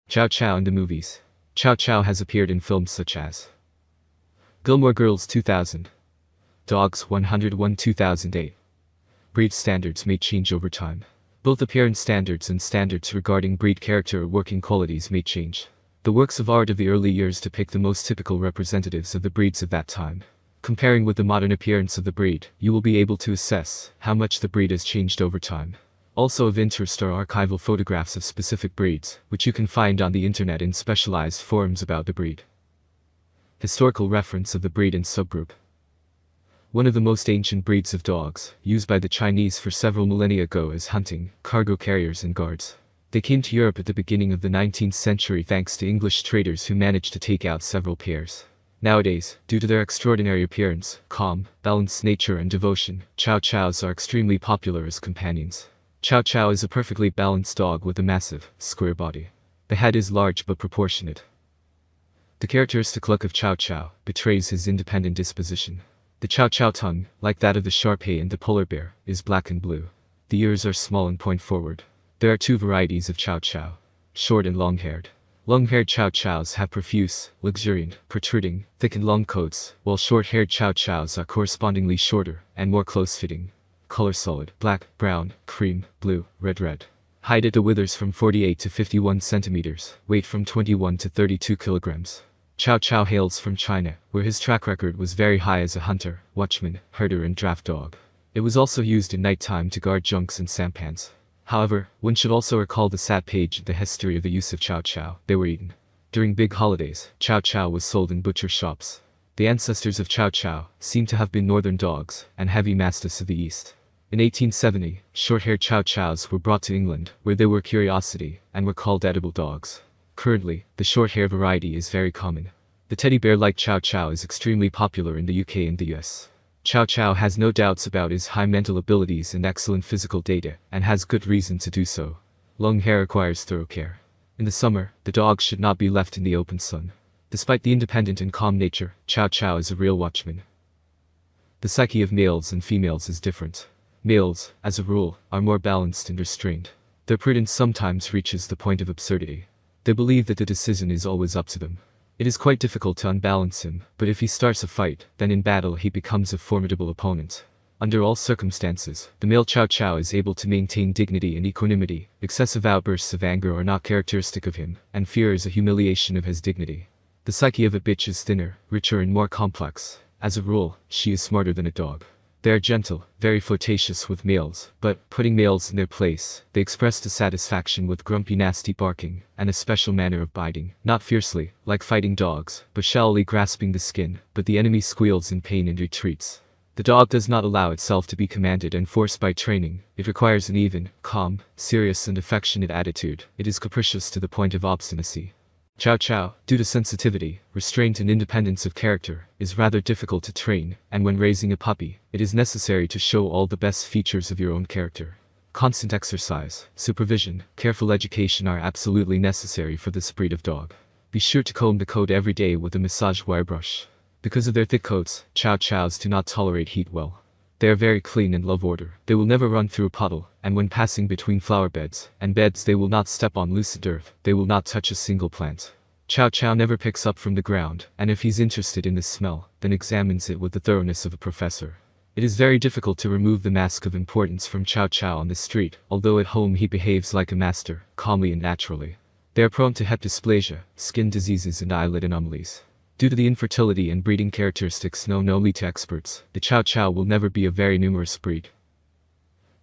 Chow Chow in the movies. Chow Chow has appeared in films such as Gilmore Girls 2000, Dogs 101 2008. Breed standards may change over time. Both appearance standards and standards regarding breed character or working qualities may change. The works of art of the early years depict the most typical representatives of the breeds of that time. Comparing with the modern appearance of the breed, you will be able to assess how much the breed has changed over time. Also of interest are archival photographs of specific breeds, which you can find on the internet in specialized forums about the breed. Historical reference of the breed and subgroup. One of the most ancient breeds of dogs, used by the Chinese for several millennia ago as hunting, cargo carriers and guards. They came to Europe at the beginning of the 19th century thanks to English traders who managed to take out several pairs. Nowadays, due to their extraordinary appearance, calm, balanced nature and devotion, Chow Chows are extremely popular as companions. Chow Chow is a perfectly balanced dog with a massive, square body. The head is large but proportionate. The characteristic look of Chow Chow betrays his independent disposition. The Chow Chow tongue, like that of the Shar-Pei and the polar bear, is black and blue. The ears are small and point forward. There are two varieties of Chow Chow, short and long-haired. Long-haired Chow Chows have profuse, luxuriant, protruding, thick and long coats, while short-haired Chow Chows are correspondingly shorter and more close-fitting. Color solid, black, brown, cream, blue, red. Height at the withers from 48 to 51 centimeters, weight from 21 to 32 kilograms. Chow Chow hails from China, where his track record was very high as a hunter, watchman, herder and draft dog. It was also used in nighttime to guard junks and sampans. However, one should also recall the sad page in the history of the use of Chow Chow. They were eaten. During big holidays, Chow Chow was sold in butcher shops. The ancestors of Chow Chow seem to have been northern dogs and heavy mastiffs of the east. In 1870, short-haired Chow Chows were brought to England, where they were a curiosity and were called edible dogs. Currently, the short-hair variety is very common. The teddy bear-like Chow Chow is extremely popular in the UK and the US. Chow Chow has no doubts about his high mental abilities and excellent physical data, and has good reason to do so. Long hair requires thorough care. In the summer, the dog should not be left in the open sun. Despite the independent and calm nature, Chow Chow is a real watchman. The psyche of males and females is different. Males, as a rule, are more balanced and restrained. Their prudence sometimes reaches the point of absurdity. They believe that the decision is always up to them. It is quite difficult to unbalance him, but if he starts a fight, then in battle he becomes a formidable opponent. Under all circumstances, the male Chow Chow is able to maintain dignity and equanimity. Excessive outbursts of anger are not characteristic of him, and fear is a humiliation of his dignity. The psyche of a bitch is thinner, richer and more complex. As a rule, she is smarter than a dog. They are gentle, very flirtatious with males, but, putting males in their place, they express dissatisfaction with grumpy nasty barking, and a special manner of biting, not fiercely, like fighting dogs, but shallowly grasping the skin, but the enemy squeals in pain and retreats. The dog does not allow itself to be commanded and forced by training. It requires an even, calm, serious and affectionate attitude. It is capricious to the point of obstinacy. Chow Chow, due to sensitivity, restraint and independence of character, is rather difficult to train, and when raising a puppy, it is necessary to show all the best features of your own character. Constant exercise, supervision, careful education are absolutely necessary for this breed of dog. Be sure to comb the coat every day with a massage wire brush. Because of their thick coats, Chow Chows do not tolerate heat well. They are very clean and love order. They will never run through a puddle, and when passing between flower beds and beds they will not step on loosened earth. They will not touch a single plant. Chow Chow never picks up from the ground, and if he's interested in the smell, then examines it with the thoroughness of a professor. It is very difficult to remove the mask of importance from Chow Chow on the street, although at home he behaves like a master, calmly and naturally. They are prone to hepatosplasia, skin diseases and eyelid anomalies. Due to the infertility and breeding characteristics known only to experts, the Chow Chow will never be a very numerous breed.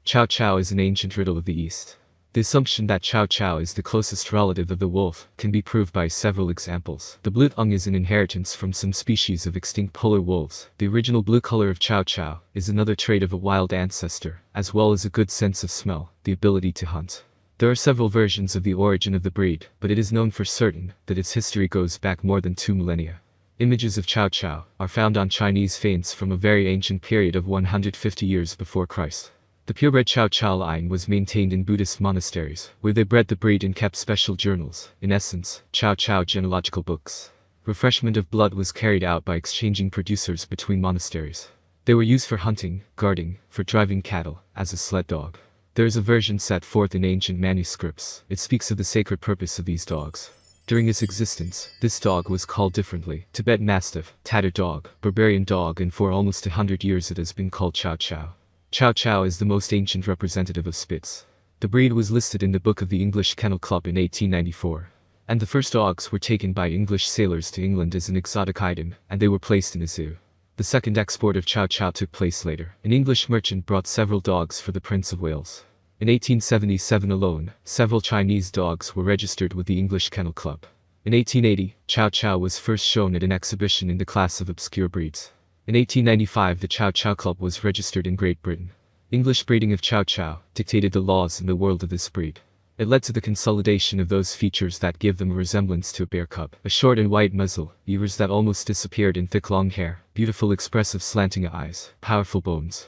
Chow Chow is an ancient riddle of the East. The assumption that Chow Chow is the closest relative of the wolf can be proved by several examples. The blue tongue is an inheritance from some species of extinct polar wolves. The original blue color of Chow Chow is another trait of a wild ancestor, as well as a good sense of smell, the ability to hunt. There are several versions of the origin of the breed, but it is known for certain that its history goes back more than 2 millennia. Images of Chow Chow are found on Chinese faience from a very ancient period of 150 years before Christ. The purebred Chow Chow line was maintained in Buddhist monasteries, where they bred the breed and kept special journals, in essence, Chow Chow genealogical books. Refreshment of blood was carried out by exchanging producers between monasteries. They were used for hunting, guarding, for driving cattle, as a sled dog. There is a version set forth in ancient manuscripts. It speaks of the sacred purpose of these dogs. During its existence, this dog was called differently: Tibetan Mastiff, Tatter Dog, Barbarian Dog, and for almost 100 years it has been called Chow Chow. Chow Chow is the most ancient representative of Spitz. The breed was listed in the Book of the English Kennel Club in 1894. And the first dogs were taken by English sailors to England as an exotic item, and they were placed in a zoo. The second export of Chow Chow took place later. An English merchant brought several dogs for the Prince of Wales. In 1877 alone, several Chinese dogs were registered with the English Kennel Club. In 1880, Chow Chow was first shown at an exhibition in the class of obscure breeds. In 1895, the Chow Chow Club was registered in Great Britain. English breeding of Chow Chow dictated the laws in the world of this breed. It led to the consolidation of those features that give them a resemblance to a bear cub: a short and white muzzle, ears that almost disappeared in thick long hair, beautiful expressive slanting eyes, powerful bones.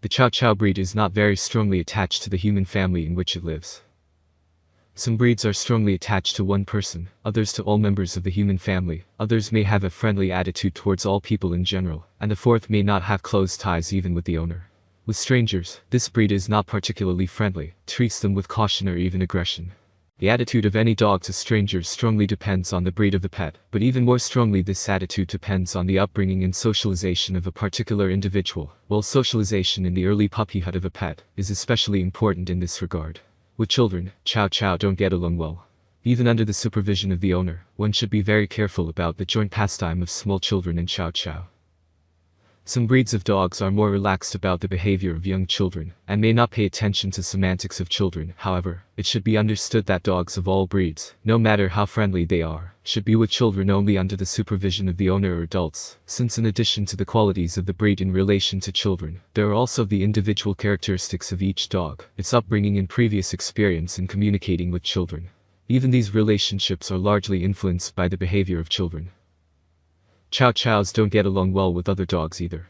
The Chow Chow breed is not very strongly attached to the human family in which it lives. Some breeds are strongly attached to one person, others to all members of the human family, others may have a friendly attitude towards all people in general, and the fourth may not have close ties even with the owner. With strangers, this breed is not particularly friendly, treats them with caution or even aggression. The attitude of any dog to strangers strongly depends on the breed of the pet, but even more strongly this attitude depends on the upbringing and socialization of a particular individual, while socialization in the early puppyhood of a pet is especially important in this regard. With children, Chow Chow don't get along well. Even under the supervision of the owner, one should be very careful about the joint pastime of small children and Chow Chow. Some breeds of dogs are more relaxed about the behavior of young children, and may not pay attention to semantics of children. However, it should be understood that dogs of all breeds, no matter how friendly they are, should be with children only under the supervision of the owner or adults, since in addition to the qualities of the breed in relation to children, there are also the individual characteristics of each dog, its upbringing and previous experience in communicating with children. Even these relationships are largely influenced by the behavior of children. Chow Chows don't get along well with other dogs either.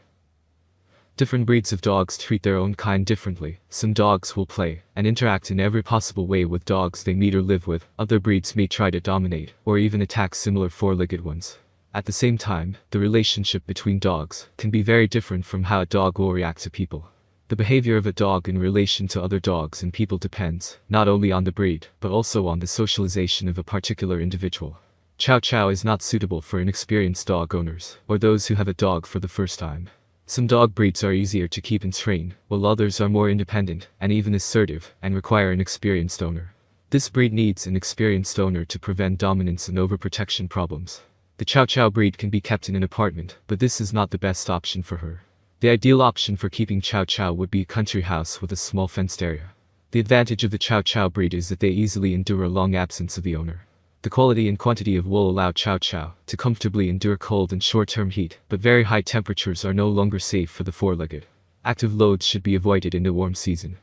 Different breeds of dogs treat their own kind differently. Some dogs will play and interact in every possible way with dogs they meet or live with. Other breeds may try to dominate or even attack similar four-legged ones. At the same time, the relationship between dogs can be very different from how a dog will react to people. The behavior of a dog in relation to other dogs and people depends not only on the breed, but also on the socialization of a particular individual. Chow Chow is not suitable for inexperienced dog owners, or those who have a dog for the first time. Some dog breeds are easier to keep and train, while others are more independent, and even assertive, and require an experienced owner. This breed needs an experienced owner to prevent dominance and overprotection problems. The Chow Chow breed can be kept in an apartment, but this is not the best option for her. The ideal option for keeping Chow Chow would be a country house with a small fenced area. The advantage of the Chow Chow breed is that they easily endure a long absence of the owner. The quality and quantity of wool allow Chow Chow to comfortably endure cold and short-term heat, but very high temperatures are no longer safe for the four-legged. Active loads should be avoided in the warm season.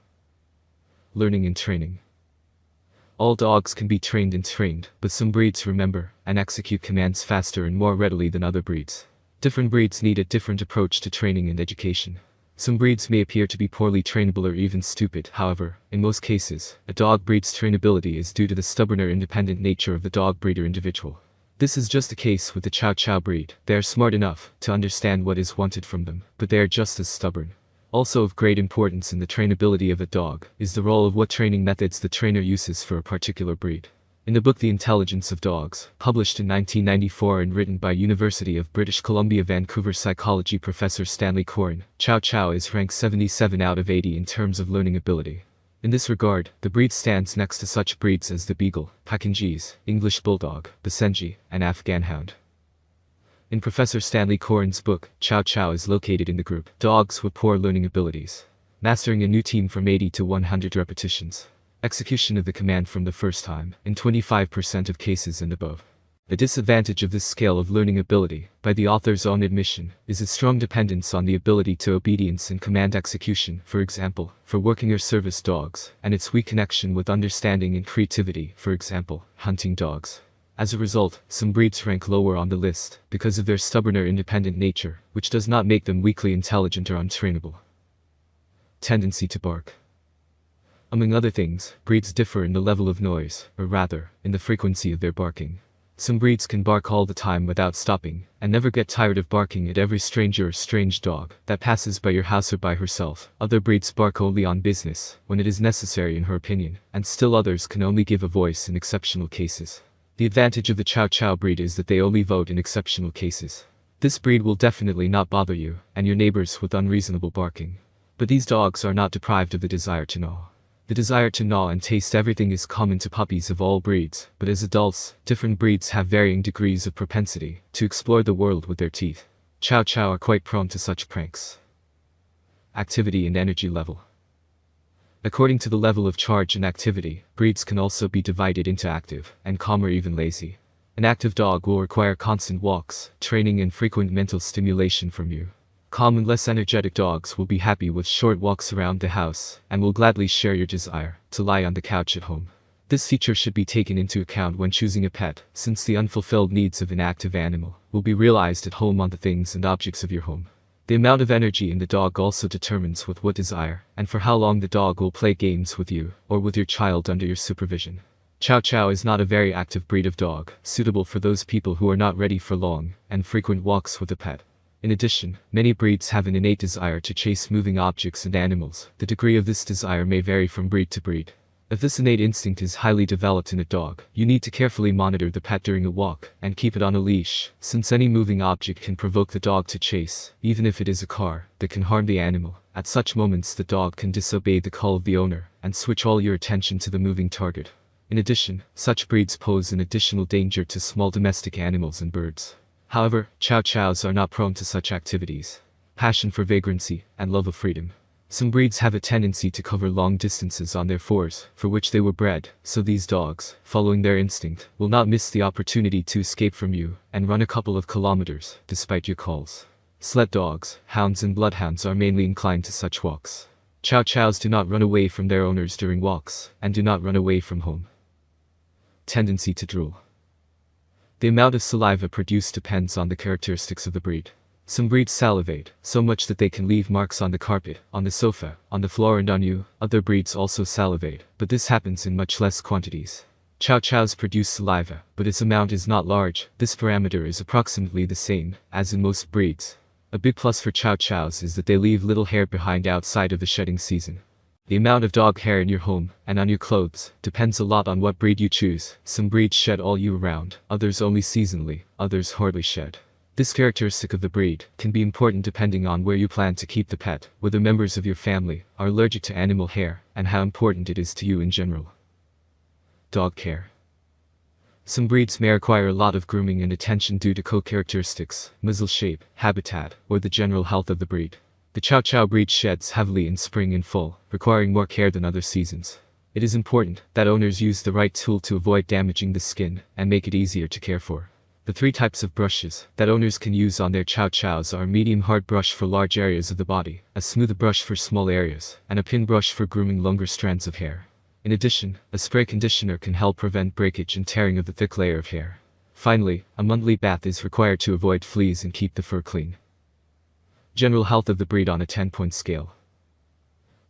Learning and training. All dogs can be trained, but some breeds remember and execute commands faster and more readily than other breeds. Different breeds need a different approach to training and education. Some breeds may appear to be poorly trainable or even stupid. However, in most cases, a dog breed's trainability is due to the stubborn or independent nature of the dog breeder individual. This is just the case with the Chow Chow breed. They are smart enough to understand what is wanted from them, but they are just as stubborn. Also of great importance in the trainability of a dog is the role of what training methods the trainer uses for a particular breed. In the book The Intelligence of Dogs, published in 1994 and written by University of British Columbia Vancouver psychology professor Stanley Coren, Chow Chow is ranked 77 out of 80 in terms of learning ability. In this regard, the breed stands next to such breeds as the Beagle, Pekingese, English Bulldog, Basenji, and Afghan Hound. In Professor Stanley Coren's book, Chow Chow is located in the group Dogs with Poor Learning Abilities. Mastering a new team from 80 to 100 repetitions. Execution of the command from the first time, in 25% of cases and above. The disadvantage of this scale of learning ability, by the author's own admission, is its strong dependence on the ability to obedience and command execution, for example, for working or service dogs, and its weak connection with understanding and creativity, for example, hunting dogs. As a result, some breeds rank lower on the list, because of their stubborn or independent nature, which does not make them weakly intelligent or untrainable. Tendency to bark. Among other things, breeds differ in the level of noise, or rather, in the frequency of their barking. Some breeds can bark all the time without stopping, and never get tired of barking at every stranger or strange dog that passes by your house or by herself. Other breeds bark only on business, when it is necessary in her opinion, and still others can only give a voice in exceptional cases. The advantage of the Chow Chow breed is that they only vote in exceptional cases. This breed will definitely not bother you and your neighbors with unreasonable barking. But these dogs are not deprived of the desire to gnaw. The desire to gnaw and taste everything is common to puppies of all breeds, but as adults, different breeds have varying degrees of propensity to explore the world with their teeth. Chow Chow are quite prone to such pranks. Activity and energy level. According to the level of charge and activity, breeds can also be divided into active and calm or even lazy. An active dog will require constant walks, training and frequent mental stimulation from you. Calm and less energetic dogs will be happy with short walks around the house and will gladly share your desire to lie on the couch at home. This feature should be taken into account when choosing a pet, since the unfulfilled needs of an active animal will be realized at home on the things and objects of your home. The amount of energy in the dog also determines with what desire and for how long the dog will play games with you or with your child under your supervision. Chow Chow is not a very active breed of dog, suitable for those people who are not ready for long and frequent walks with a pet. In addition, many breeds have an innate desire to chase moving objects and animals. The degree of this desire may vary from breed to breed. If this innate instinct is highly developed in a dog, you need to carefully monitor the pet during a walk and keep it on a leash, since any moving object can provoke the dog to chase, even if it is a car that can harm the animal. At such moments the dog can disobey the call of the owner and switch all your attention to the moving target. In addition, such breeds pose an additional danger to small domestic animals and birds. However, Chow Chows are not prone to such activities. Passion for vagrancy and love of freedom. Some breeds have a tendency to cover long distances on their fours, for which they were bred, so these dogs, following their instinct, will not miss the opportunity to escape from you and run a couple of kilometers, despite your calls. Sled dogs, hounds and bloodhounds are mainly inclined to such walks. Chow Chows do not run away from their owners during walks, and do not run away from home. Tendency to drool. The amount of saliva produced depends on the characteristics of the breed. Some breeds salivate, so much that they can leave marks on the carpet, on the sofa, on the floor and on you. Other breeds also salivate, but this happens in much less quantities. Chow Chows produce saliva, but its amount is not large. This parameter is approximately the same as in most breeds. A big plus for Chow Chows is that they leave little hair behind outside of the shedding season. The amount of dog hair in your home and on your clothes depends a lot on what breed you choose. Some breeds shed all year round, others only seasonally, others hardly shed. This characteristic of the breed can be important depending on where you plan to keep the pet, whether members of your family are allergic to animal hair, and how important it is to you in general. Dog care. Some breeds may require a lot of grooming and attention due to co-characteristics, muzzle shape, habitat, or the general health of the breed. The Chow Chow breed sheds heavily in spring and fall, requiring more care than other seasons. It is important that owners use the right tool to avoid damaging the skin and make it easier to care for. The three types of brushes that owners can use on their Chow Chows are a medium hard brush for large areas of the body, a smooth brush for small areas, and a pin brush for grooming longer strands of hair. In addition, a spray conditioner can help prevent breakage and tearing of the thick layer of hair. Finally, a monthly bath is required to avoid fleas and keep the fur clean. General health of the breed on a 10-point scale.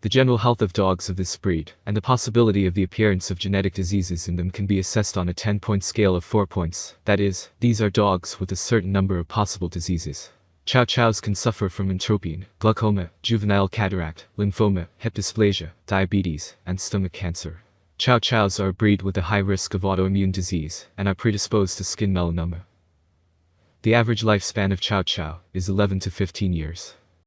The general health of dogs of this breed, and the possibility of the appearance of genetic diseases in them can be assessed on a 10-point scale of 4 points. That is, these are dogs with a certain number of possible diseases. Chow Chows can suffer from entropine, glaucoma, juvenile cataract, lymphoma, hip dysplasia, diabetes, and stomach cancer. Chow Chows are a breed with a high risk of autoimmune disease, and are predisposed to skin melanoma. The average lifespan of Chow Chow is 11 to 15 years.